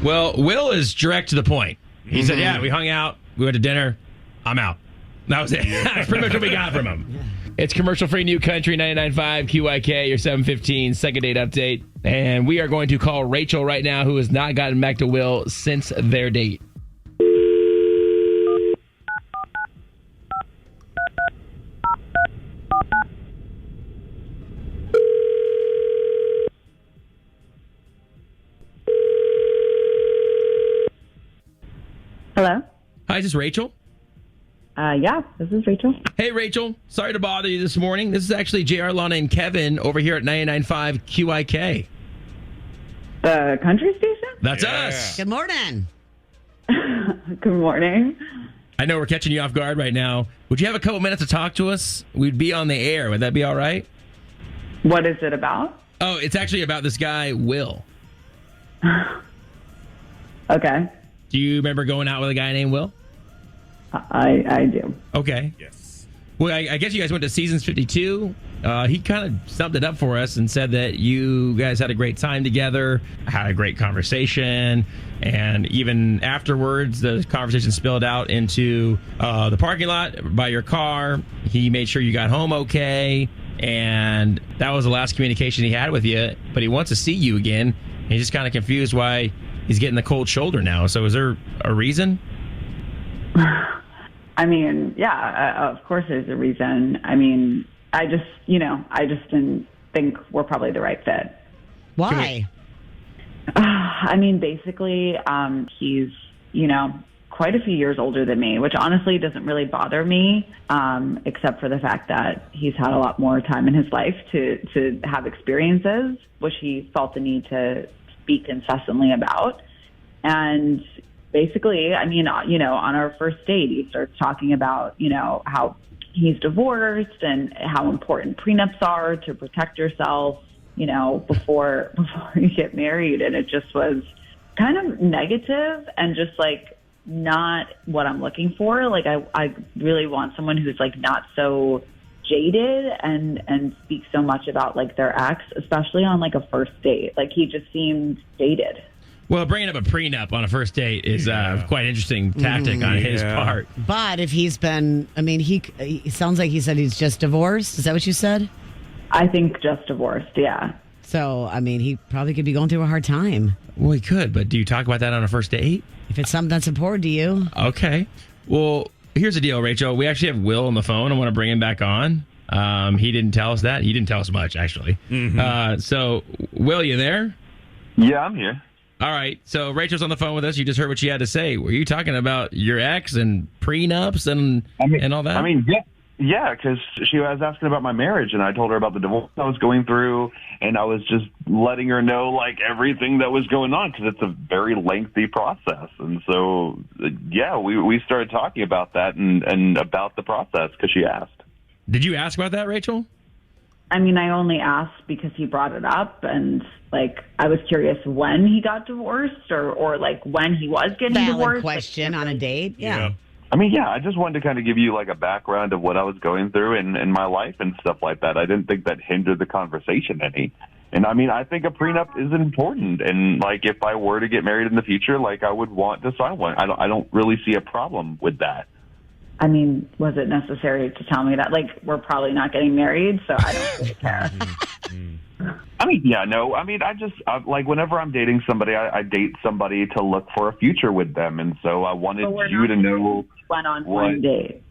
Well, Will is direct to the point. He said, yeah, we hung out, we went to dinner, I'm out. That was it. That's pretty much what we got from him. It's commercial-free New Country 99.5 QYK, your 7:15 second date update. And we are going to call Rachel right now, who has not gotten back to Will since their date. Hello? Hi, is this Rachel? Yeah, this is Rachel. Hey, Rachel. Sorry to bother you this morning. This is actually JR, Lana, and Kevin over here at 99.5 QIK. The country station? That's us. Good morning. Good morning. I know we're catching you off guard right now. Would you have a couple minutes to talk to us? We'd be on the air. Would that be all right? What is it about? Oh, it's actually about this guy, Will. Okay. Do you remember going out with a guy named Will? I do. Okay. Yes. Well, I guess you guys went to Seasons 52. He kind of summed it up for us and said that you guys had a great time together, had a great conversation, and even afterwards, the conversation spilled out into the parking lot by your car. He made sure you got home okay, and that was the last communication he had with you, but he wants to see you again. He's just kind of confused why he's getting the cold shoulder now. So is there a reason? I mean, yeah, of course there's a reason. I mean, I just didn't think we're probably the right fit. Why? I mean, basically, he's, quite a few years older than me, which honestly doesn't really bother me, except for the fact that he's had a lot more time in his life to have experiences, which he felt the need to speak incessantly about. And basically, I mean, on our first date, he starts talking about, how he's divorced and how important prenups are to protect yourself, before you get married. And it just was kind of negative and just like not what I'm looking for. Like I really want someone who's like not so jaded and speaks so much about like their ex, especially on like a first date. Like he just seemed dated. Well, bringing up a prenup on a first date is quite an interesting tactic on his part. But if he's been, I mean, he sounds like he said he's just divorced. Is that what you said? I think just divorced, yeah. So, I mean, he probably could be going through a hard time. Well, he could, but do you talk about that on a first date? If it's something that's important to you. Okay. Well, here's the deal, Rachel. We actually have Will on the phone. I want to bring him back on. He didn't tell us that. He didn't tell us much, actually. So, Will, you there? Yeah, I'm here. All right. So Rachel's on the phone with us. You just heard what she had to say. Were you talking about your ex and prenups and all that? I mean, yeah, because she was asking about my marriage, and I told her about the divorce I was going through, and I was just letting her know, like, everything that was going on, because it's a very lengthy process. And so, yeah, we started talking about that and about the process, because she asked. Did you ask about that, Rachel? I mean, I only asked because he brought it up, and like I was curious when he got divorced or like when he was getting Valid divorced. Question on a date. Yeah. I mean, yeah, I just wanted to kind of give you like a background of what I was going through in my life and stuff like that. I didn't think that hindered the conversation any. And I mean, I think a prenup is important. And like, if I were to get married in the future, like I would want to sign one. I don't really see a problem with that. I mean, was it necessary to tell me that? Like, we're probably not getting married, so I don't really care. I mean, yeah, no. I mean, like whenever I'm dating somebody, I date somebody to look for a future with them, and so I wanted you to know. Went on one date.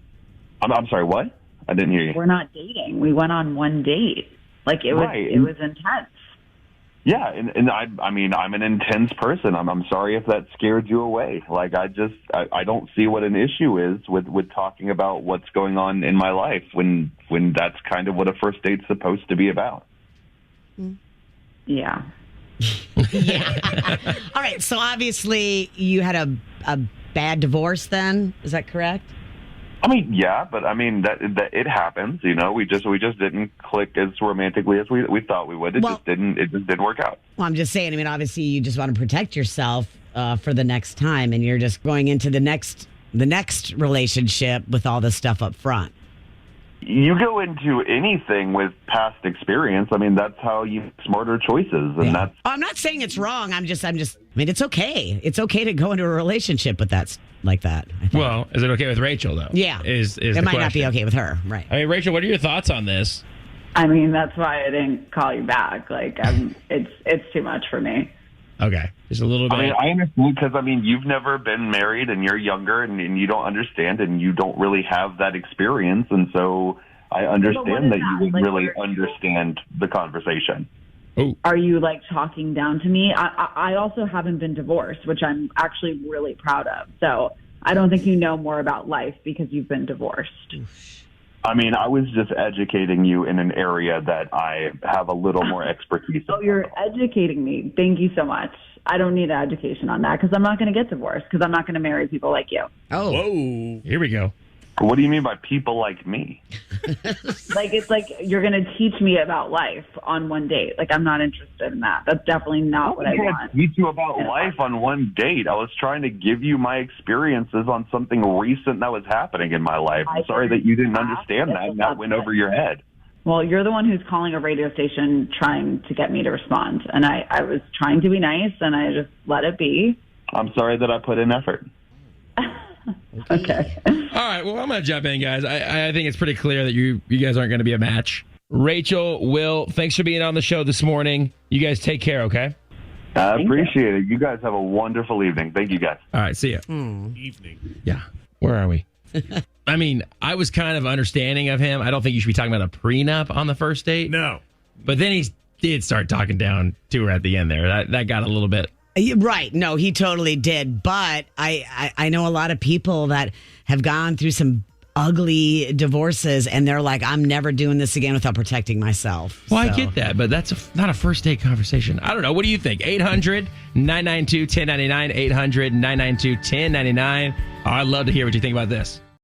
I'm sorry, what? I didn't hear you. We're not dating. We went on one date. Like it was, it was intense. Yeah, and I mean, I'm an intense person. I'm sorry if that scared you away. Like, I don't see what an issue is with talking about what's going on in my life when that's kind of what a first date's supposed to be about. Yeah. Yeah. All right. So obviously you had a bad divorce then. Is that correct? I mean, yeah, but I mean that it happens. You know, we just didn't click as romantically as we thought we would. It just didn't work out. Well, I'm just saying. I mean, obviously, you just want to protect yourself for the next time, and you're just going into the next relationship with all this stuff up front. You go into anything with past experience. I mean, that's how you make smarter choices, and that's. I'm not saying it's wrong. I'm just. I mean, it's okay. It's okay to go into a relationship with that like that. I think. Well, is it okay with Rachel though? Yeah, is it the might not be question. okay with her, right? I mean, Rachel, what are your thoughts on this? I mean, that's why I didn't call you back. Like, it's too much for me. Okay, just a little bit. I mean, I understand because, I mean, you've never been married and you're younger and you don't understand and you don't really have that experience. And so I understand that you would really understand the conversation. Oh, Are you like talking down to me? I also haven't been divorced, which I'm actually really proud of. So I don't think you know more about life because you've been divorced. I mean, I was just educating you in an area that I have a little more expertise So in. you're educating me. Thank you so much. I don't need an education on that because I'm not going to get divorced because I'm not going to marry people like you. Oh, whoa! Here we go. What do you mean by people like me? Like, it's like you're going to teach me about life on one date. Like, I'm not interested in that. That's definitely not what I I can't want. teach you about life on one date. I was trying to give you my experiences on something recent that was happening in my life. I'm sorry that you didn't understand that and that went over your head. Well, you're the one who's calling a radio station trying to get me to respond. And I was trying to be nice, and I just let it be. I'm sorry that I put in effort. Okay. All right, well, I'm going to jump in, guys. I think it's pretty clear that you guys aren't going to be a match. Rachel, Will, thanks for being on the show this morning. You guys take care, okay? I appreciate it. You guys have a wonderful evening. Thank you, guys. All right, see ya. Evening. Yeah. Where are we? I mean, I was kind of understanding of him. I don't think you should be talking about a prenup on the first date. No. But then he did start talking down to her at the end there. That got a little bit. right. No, he totally did. But I know a lot of people that have gone through some ugly divorces, and they're like, I'm never doing this again without protecting myself. Well, So- I get that, but that's not a first date conversation. I don't know. What do you think? 800-992-1099, 800-992-1099. I'd love to hear what you think about this.